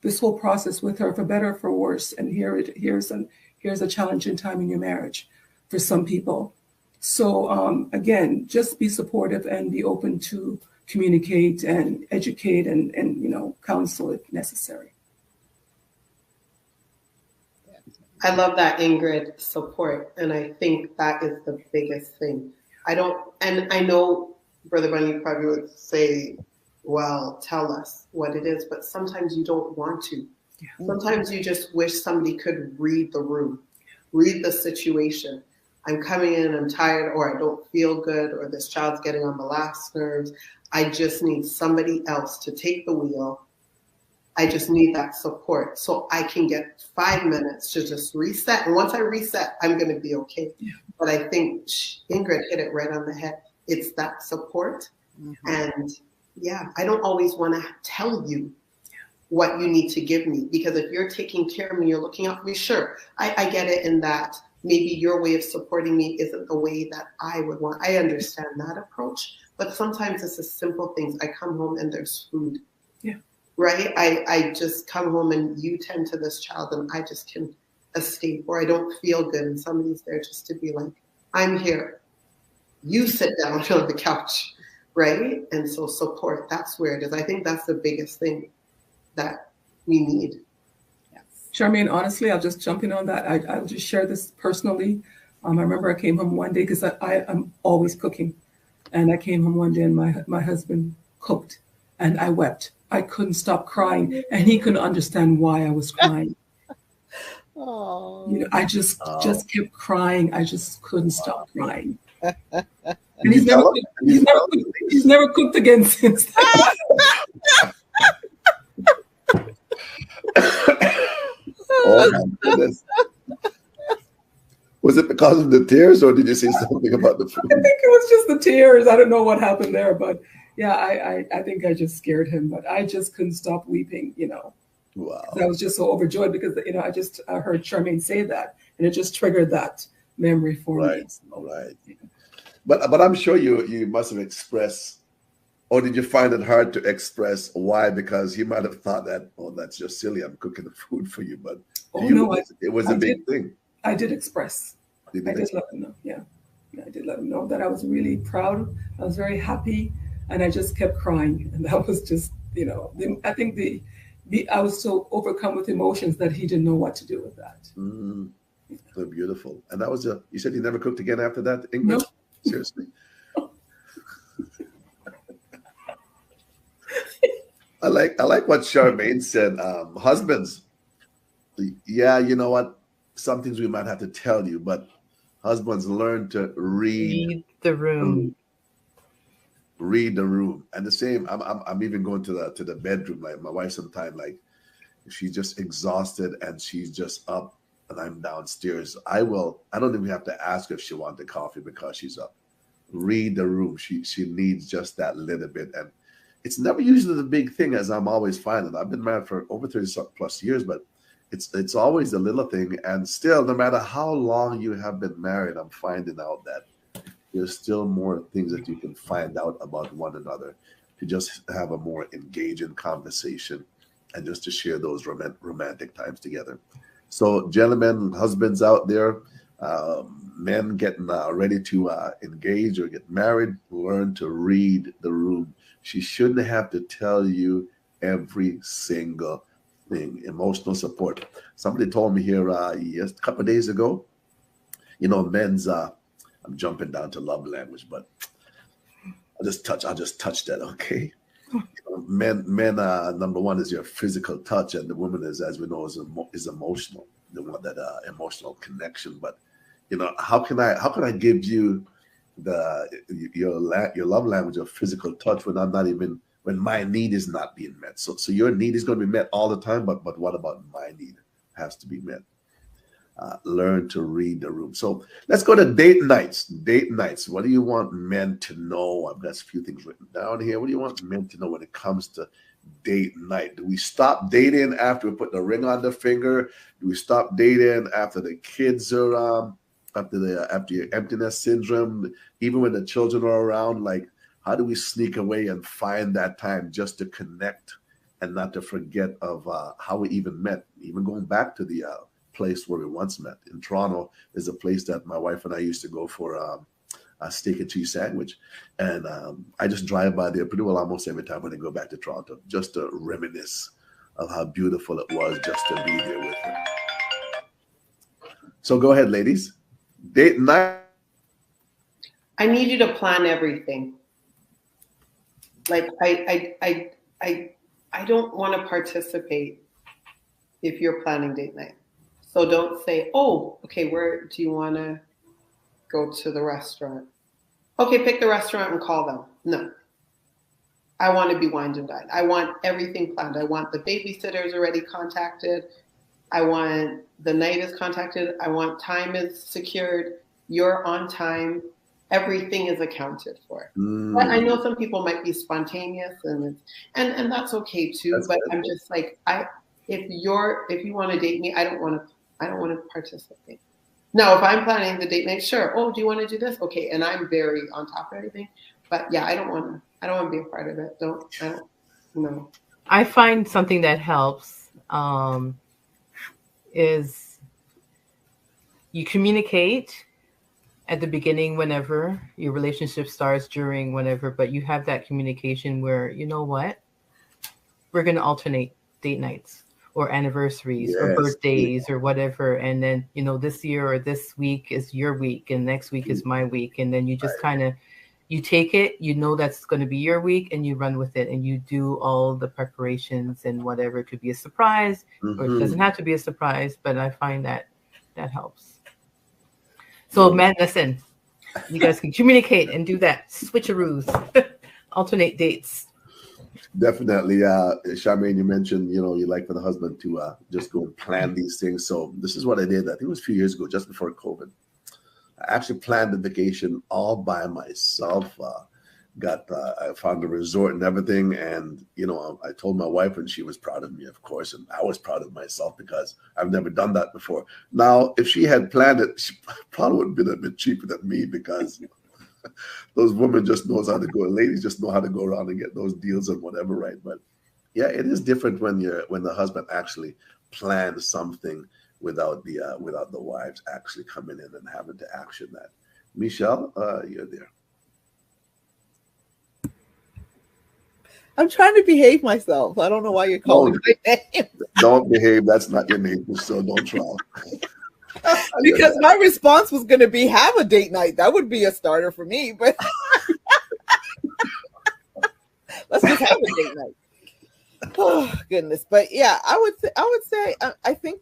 this whole process with her, for better or for worse. And here's a challenging time in your marriage for some people. So again, just be supportive and be open to communicate and educate and counsel if necessary. I love that, Ingrid, support. And I think that is the biggest thing. I know Brother Bunny probably would say, well, tell us what it is, but sometimes you don't want to. Yeah. Sometimes you just wish somebody could read the room, read the situation. I'm coming in, I'm tired, or I don't feel good, or this child's getting on the last nerves. I just need somebody else to take the wheel. I just need that support so I can get 5 minutes to just reset. And once I reset, I'm going to be okay. Yeah. But I think Ingrid hit it right on the head. It's that support. And yeah, I don't always want to tell you what you need to give me, because if you're taking care of me, you're looking out for me. Sure, I get it in that maybe your way of supporting me isn't the way that I would want. I understand that approach, but sometimes it's the simple things. I come home and there's food. Yeah. Right? I just come home and you tend to this child and I just can escape or I don't feel good, and somebody's there just to be like, I'm here. You sit down on the couch, right? And so support, that's where it is. I think that's the biggest thing that we need. Charmaine, honestly, I'll just jump in on that. I'll just share this personally. I remember I came home one day because I'm always cooking. And I came home one day and my husband cooked and I wept. I couldn't stop crying and he couldn't understand why I was crying. Oh. You know, I just kept crying. I just couldn't stop crying. And he's never cooked again since then. Oh my goodness. Was it because of the tears, or did you say something about the food? I think it was just the tears. I don't know what happened there, but yeah, I think I just scared him. But I just couldn't stop weeping, you know. Wow. I was just so overjoyed because, you know, I heard Charmaine say that, and it just triggered that memory for me. Right. Yeah. But I'm sure you must have expressed, or did you find it hard to express why? Because he might have thought that, oh, that's just silly. I'm cooking the food for you, but it was a big thing. I did express. I did let him know. Yeah, I did let him know that I was really proud. I was very happy, and I just kept crying, and that was just, you know, I think I was so overcome with emotions that he didn't know what to do with that. So beautiful. And that was you said you never cooked again after that, Ingrid? No. Seriously. I like what Charmaine said. Husbands, yeah, you know what? Some things we might have to tell you, but husbands, learn to read the room. Read the room. And the same, I'm even going to the bedroom. Like my wife sometimes, like she's just exhausted and she's just up and I'm downstairs. I don't even have to ask her if she wanted coffee because she's up. Read the room. She needs just that little bit. And it's never usually the big thing, as I'm always finding. I've been married for over 30 plus years, but it's always the little thing. And still, no matter how long you have been married, I'm finding out that there's still more things that you can find out about one another, to just have a more engaging conversation and just to share those romantic times together. So gentlemen, husbands out there, men getting ready to engage or get married, learn to read the room. She shouldn't have to tell you every single thing. Emotional support. Somebody told me here a couple of days ago, you know, men's I'm jumping down to love language, but I'll just touch that, okay? You know, men number one is your physical touch, and the woman is, as we know, is emotional. They want that emotional connection. But you know, how can I give you your love language of physical touch when my need is not being met? So your need is going to be met all the time, but what about my need has to be met? Learn to read the room. So let's go to date nights. Date nights. What do you want men to know? I've got a few things written down here. What do you want men to know when it comes to date night? Do we stop dating after we put the ring on the finger? Do we stop dating after the kids are after your emptiness syndrome? Even when the children are around, like how do we sneak away and find that time just to connect and not to forget of how we even met? Even going back to the place where we once met in Toronto is a place that my wife and I used to go for a steak and cheese sandwich, and I just drive by there pretty well almost every time when I go back to Toronto, just to reminisce of how beautiful it was just to be there with her. So go ahead, ladies. Date night. I need you to plan everything. Like I don't want to participate if you're planning date night. So don't say, oh, okay, where do you want to go to the restaurant? Okay, pick the restaurant and call them. No. I want to be wined and dined. I want everything planned. I want the babysitters already contacted. I want the night is contacted. I want time is secured. You're on time. Everything is accounted for. But I know some people might be spontaneous and that's okay too. That's but good. I'm just like, if you want to date me, I don't want to participate. Now, if I'm planning the date night, sure. Oh, do you want to do this? Okay, and I'm very on top of everything. But yeah, I don't want to be a part of it. No. I find something that helps is you communicate at the beginning, whenever your relationship starts, during, whenever, but you have that communication where, you know what, we're going to alternate date nights or anniversaries or birthdays or whatever. And then, you know, this year or this week is your week and next week is my week. And then you just kind of, you take it, you know, that's going to be your week and you run with it and you do all the preparations and whatever. It could be a surprise or it doesn't have to be a surprise, but I find that helps. So man, listen, you guys can communicate and do that. Switcheroos, alternate dates. Definitely. Charmaine, you mentioned, you know, you like for the husband to just go and plan these things. So this is what I did. I think it was a few years ago, just before COVID. I actually planned the vacation all by myself. I found a resort and everything. And, you know, I told my wife and she was proud of me, of course. And I was proud of myself because I've never done that before. Now, if she had planned it, she probably would have been a bit cheaper than me because those women just knows how to go. Ladies just know how to go around and get those deals and whatever, right? But yeah, it is different when the husband actually plans something without the wives actually coming in and having to action that. Michelle, you're there. I'm trying to behave myself. I don't know why you're calling my name. Don't behave. That's not your name, so don't try. Because my response was going to be have a date night. That would be a starter for me. But let's just have a date night. Oh goodness! But yeah, I would say I think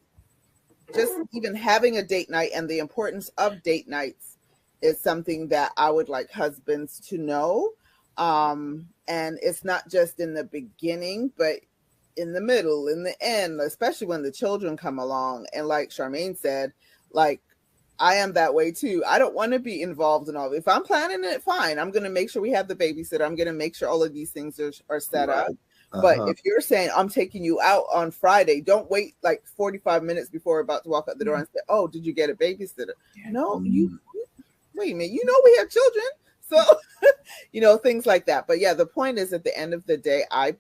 just even having a date night and the importance of date nights is something that I would like husbands to know. And it's not just in the beginning, but in the middle, in the end, especially when the children come along. And like Charmaine said, like I am that way too. I don't want to be involved in all. If I'm planning it, fine. I'm going to make sure we have the babysitter. I'm going to make sure all of these things are set up. But if you're saying I'm taking you out on Friday, don't wait like 45 minutes before we're about to walk out the door and say, "Oh, did you get a babysitter?" No, you wait a minute. You know we have children, so you know things like that. But yeah, the point is, at the end of the day, I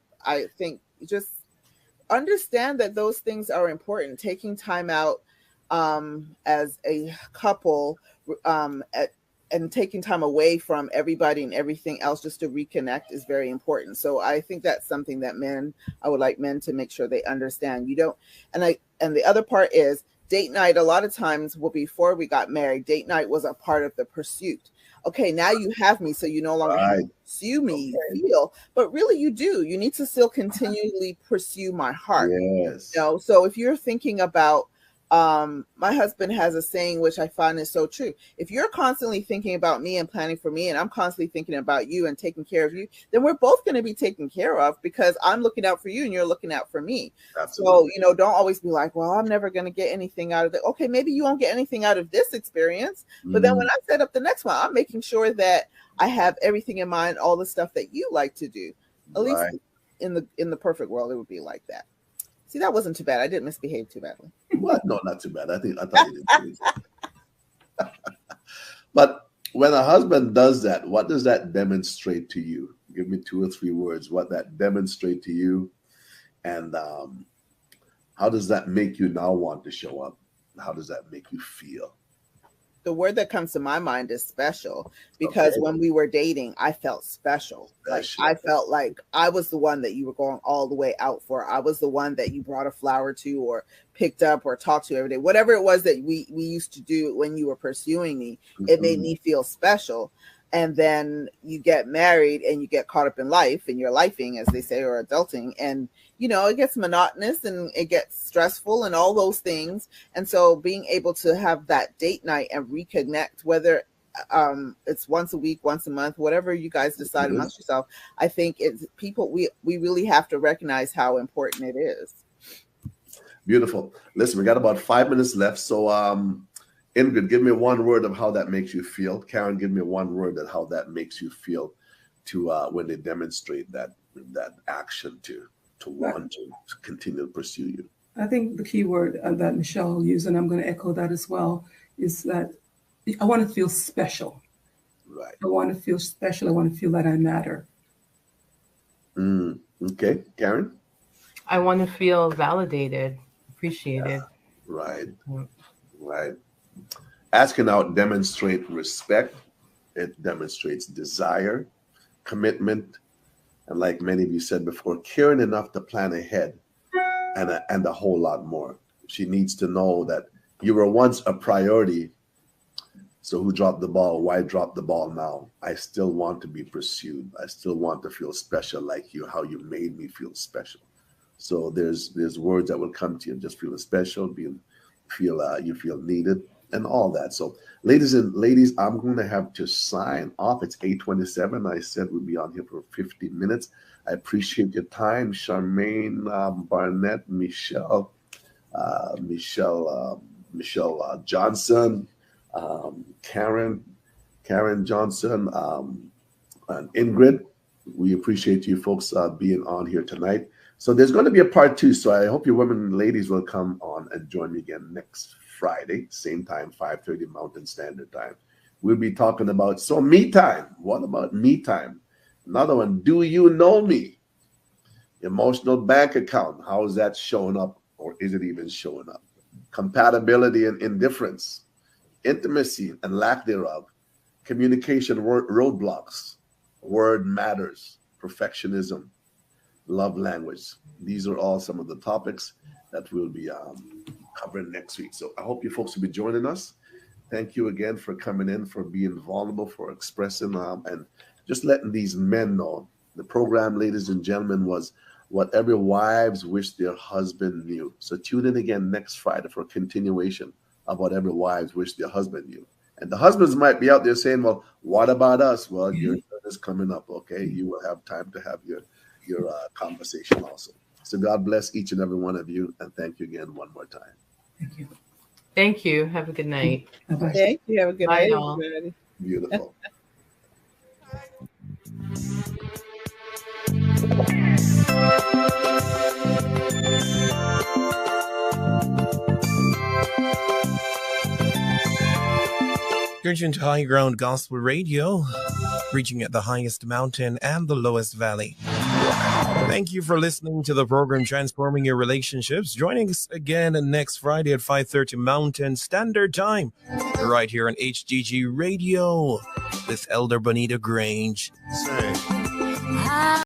think just understand that those things are important. Taking time out as a couple and taking time away from everybody and everything else just to reconnect is very important. So I think that's something that I would like men to make sure they understand. And the other part is date night. A lot of times, before we got married, date night was a part of the pursuit. Okay, now you have me, so you no longer have to pursue me, feel, but really you do. You need to still continually pursue my heart. Yes. You know? So if you're thinking about, my husband has a saying, which I find is so true. If you're constantly thinking about me and planning for me, and I'm constantly thinking about you and taking care of you, then we're both going to be taken care of because I'm looking out for you and you're looking out for me. Absolutely. So, don't always be like, well, I'm never going to get anything out of it. Okay, maybe you won't get anything out of this experience, but then when I set up the next one, I'm making sure that I have everything in mind, all the stuff that you like to do. At least in the perfect world, it would be like that. See, that wasn't too bad. I didn't misbehave too badly. What? No, not too bad. I thought you did too. But when a husband does that, what does that demonstrate to you? Give me 2 or 3 words. What that demonstrate to you, and how does that make you now want to show up? How does that make you feel? The word that comes to my mind is special, because when we were dating, I felt special. Like I felt like I was the one that you were going all the way out for. I was the one that you brought a flower to or picked up or talked to every day. Whatever it was that we used to do when you were pursuing me, it made me feel special. And then you get married and you get caught up in life and you're lifing, as they say, or adulting. And, it gets monotonous and it gets stressful and all those things. And so being able to have that date night and reconnect, whether it's once a week, once a month, whatever you guys decide amongst yourself, I think it's people, we really have to recognize how important it is. Beautiful. Listen, we got about 5 minutes left. So, Ingrid, give me one word of how that makes you feel. Karen, give me one word of how that makes you feel when they demonstrate that action to want to continue to pursue you. I think the key word that Michelle used, and I'm going to echo that as well, is that I want to feel special. Right. I want to feel special. I want to feel that I matter. Okay. Karen? I want to feel validated, appreciated. Right. Mm. Right. Asking out demonstrates respect. It demonstrates desire, commitment, and like many of you said before, caring enough to plan ahead and a whole lot more. She needs to know that you were once a priority. So who dropped the ball? Why drop the ball now? I still want to be pursued. I still want to feel special like you, how you made me feel special. So there's words that will come to you, just feeling special, you feel needed, and all that. So ladies, I'm going to have to sign off. It's 8:27. I said we'll be on here for 50 minutes. I appreciate your time, Charmaine, Barnett, Michelle Johnson, Karen Johnson, and Ingrid. We appreciate you folks being on here tonight. So there's going to be a part 2. So I hope you women and ladies will come on and join me again next Friday, same time, 5:30 Mountain Standard Time. We'll be talking about me time. What about me time? Another one, do you know me? Emotional bank account. How is that showing up, or is it even showing up? Compatibility and indifference, intimacy and lack thereof, communication roadblocks, word matters, perfectionism, love language. These are all some of the topics that we'll be covering next week. So I hope you folks will be joining us. Thank you again for coming in, for being vulnerable, for expressing and just letting these men know. The program, ladies and gentlemen, was what every wives wish their husband knew. So tune in again next Friday for a continuation of what every wives wish their husband knew. And the husbands might be out there saying, well, what about us? Well, your turn is coming up, okay? You will have time to have your conversation also. So God bless each and every one of you. And thank you again one more time. Thank you. Thank you. Have a good night. Bye-bye. Thank you. Have a good Bye, night, all. everybody. Beautiful. You're tuned to High Ground Gospel Radio, reaching at the highest mountain and the lowest valley. Thank you for listening to the program Transforming Your Relationships. Joining us again next Friday at 5:30 Mountain Standard Time, right here on HGG Radio with Elder Bonitto Grange.